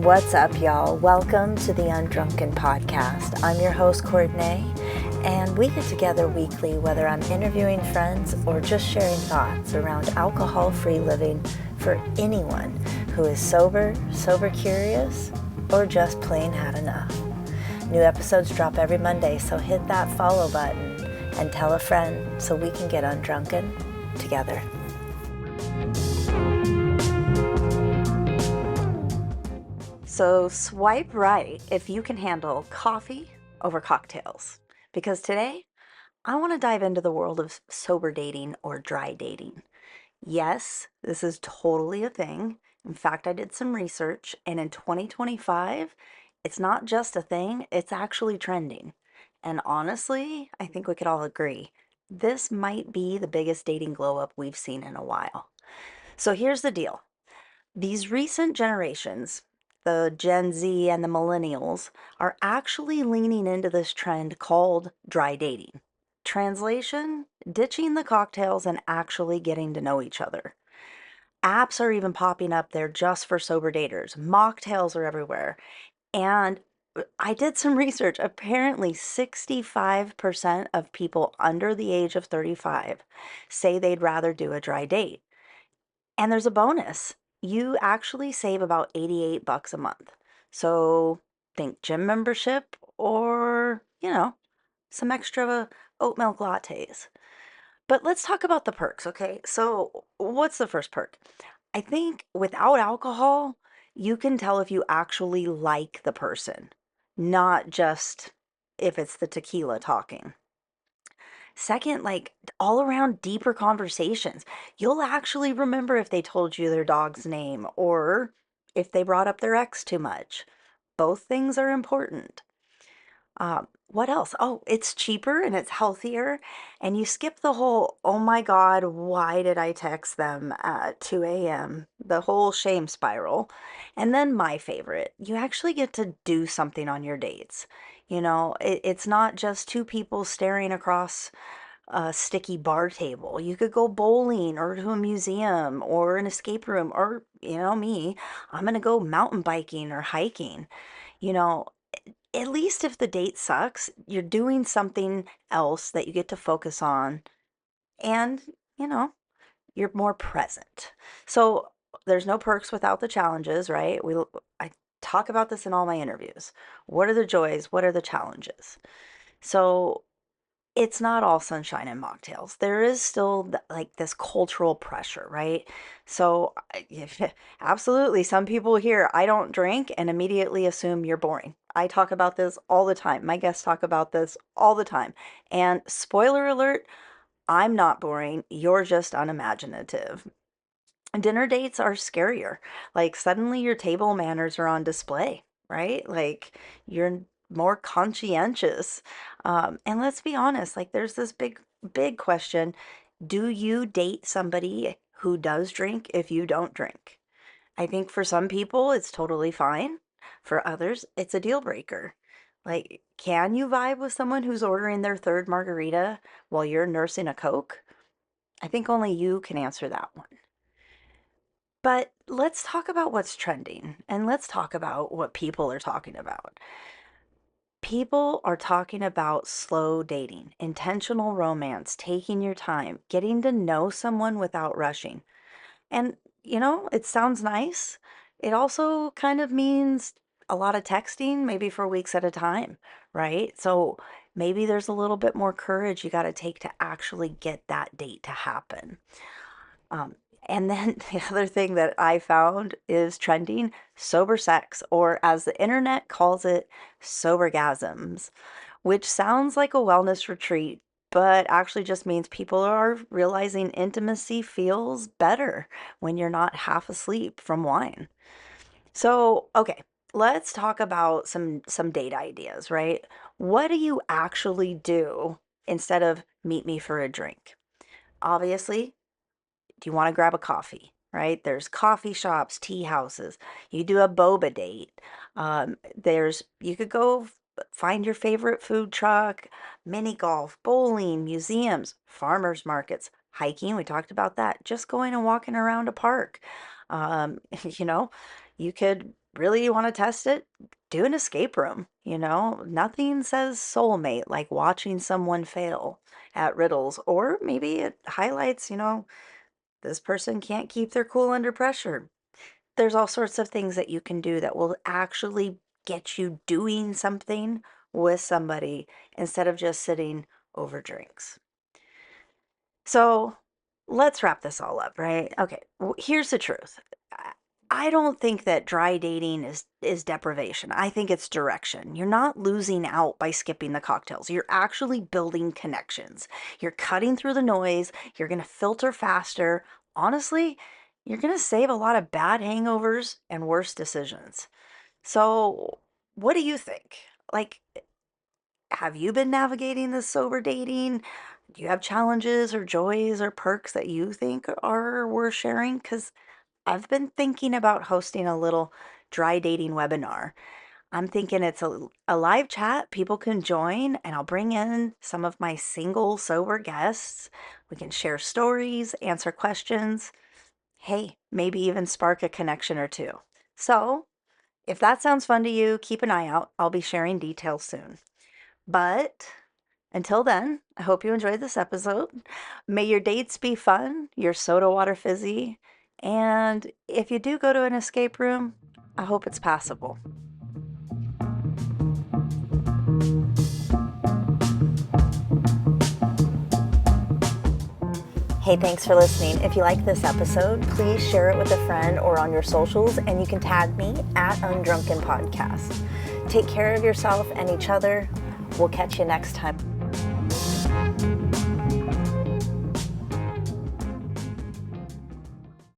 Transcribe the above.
What's up, y'all? Welcome to the Undrunken Podcast. I'm your host, Courtney, and we get together weekly whether I'm interviewing friends or just sharing thoughts around alcohol-free living for anyone who is sober curious, or just plain had enough. New episodes drop every Monday, so hit that follow button and tell a friend so we can get undrunken together. So swipe right if you can handle coffee over cocktails, because today I want to dive into the world of sober dating or dry dating. Yes, this is totally a thing. In fact, I did some research, and in 2025, it's not just a thing, it's actually trending. And honestly, I think we could all agree, this might be the biggest dating glow up we've seen in a while. So here's the deal. These recent generations, the Gen Z and the millennials, are actually leaning into this trend called dry dating. Translation, ditching the cocktails and actually getting to know each other. Apps are even popping up there just for sober daters. Mocktails are everywhere. And I did some research. Apparently, 65% of people under the age of 35 say they'd rather do a dry date. And there's a bonus. You actually save about 88 bucks a month. So think gym membership or, some extra oat milk lattes. But let's talk about the perks, okay? So what's the first perk? I think without alcohol, you can tell if you actually like the person, not just if it's the tequila talking. Second, like all around deeper conversations. You'll actually remember if they told you their dog's name or if they brought up their ex too much. Both things are important. What else? Oh, it's cheaper and it's healthier. And you skip the whole, oh my God, why did I text them at 2 a.m.? The whole shame spiral. And then my favorite, you actually get to do something on your dates. It's not just two people staring across a sticky bar table. You could go bowling or to a museum or an escape room or, me, I'm going to go mountain biking or hiking. You know, at least if the date sucks, you're doing something else that you get to focus on and, you know, you're more present. So there's no perks without the challenges, right? I talk about this in all my interviews. What are the joys? What are the challenges? So it's not all sunshine and mocktails. There is still like this cultural pressure, right? So, absolutely, some people here, I don't drink and immediately assume you're boring. I talk about this all the time. My guests talk about this all the time. And spoiler alert, I'm not boring. You're just unimaginative. Dinner dates are scarier. Like suddenly your table manners are on display, right? Like you're more conscientious. And let's be honest, like there's this big question. Do you date somebody who does drink if you don't drink? I think for some people it's totally fine. For others, it's a deal breaker. Like, can you vibe with someone who's ordering their third margarita while you're nursing a Coke? I think only you can answer that one. But let's talk about what's trending and let's talk about what people are talking about. People are talking about slow dating, intentional romance, taking your time, getting to know someone without rushing. And, it sounds nice. It also kind of means a lot of texting, maybe for weeks at a time, right? So maybe there's a little bit more courage you got to take to actually get that date to happen. Um, and then the other thing that I found is trending sober sex, or as the internet calls it, sobergasms, which sounds like a wellness retreat, but actually just means people are realizing intimacy feels better when you're not half asleep from wine. So, okay, let's talk about some date ideas, right? What do you actually do instead of meet me for a drink? Obviously, do you want to grab a coffee? Right? There's coffee shops, tea houses. You do a boba date. You could go find your favorite food truck, mini golf, bowling, museums, farmers markets, hiking. We talked about that. Just going and walking around a park. Um, you know, you could really you want to test it, do an escape room. Nothing says soulmate like watching someone fail at riddles, or maybe it highlights, this person can't keep their cool under pressure. There's all sorts of things that you can do that will actually get you doing something with somebody instead of just sitting over drinks. So let's wrap this all up, right? Okay, here's the truth. I don't think that dry dating is deprivation. I think it's direction. You're not losing out by skipping the cocktails. You're actually building connections. You're cutting through the noise. You're going to filter faster. Honestly, you're going to save a lot of bad hangovers and worse decisions. So, what do you think? Like, have you been navigating this sober dating? Do you have challenges or joys or perks that you think are worth sharing? Because I've been thinking about hosting a little dry dating webinar. I'm thinking it's a live chat. People can join, and I'll bring in some of my single sober guests. We can share stories, answer questions. Hey, maybe even spark a connection or two. So, if that sounds fun to you, keep an eye out. I'll be sharing details soon. But until then, I hope you enjoyed this episode. May your dates be fun, your soda water fizzy, and if you do go to an escape room, I hope it's passable. Hey, thanks for listening. If you like this episode, please share it with a friend or on your socials, and you can tag me at Undrunken Podcast. Take care of yourself and each other. We'll catch you next time.